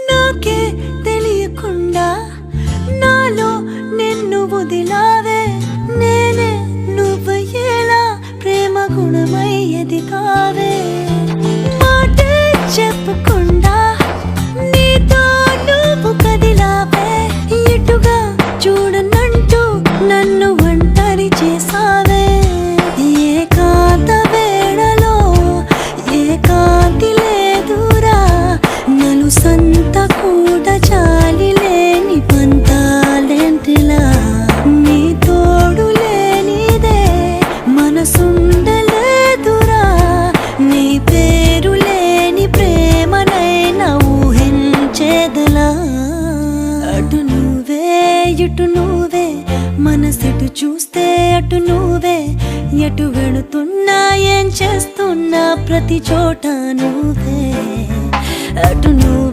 నాకే తెలియకుండా నాలో నిన్ను వదిలావే నేనే నువ్వయ్యేలా ప్రేమ గుణమయ్యేది కావే మాటే చెప్పకుండా నీతో నువ్వు కదిలావే ఇటుగా చూడనంటూ నన్ను ఒంటరి చేసావే ఏకాంత వేళలో ఏకాంతి లేదురా నలు సంత కూడా చాలి లేని పంతాలేంటిలా నీ తోడు లేనిదే మనసుండలేదురా నీ పేరు లేని ప్రేమనైనా ఊహించేదలా అటు నువ్వే ఇటు నువ్వే మనసెటు చూస్తే అటు నువ్వే ఎటు వెళుతున్నా ఏం చేస్తున్నా ప్రతి చోట నువ్వే అటు నువ్వు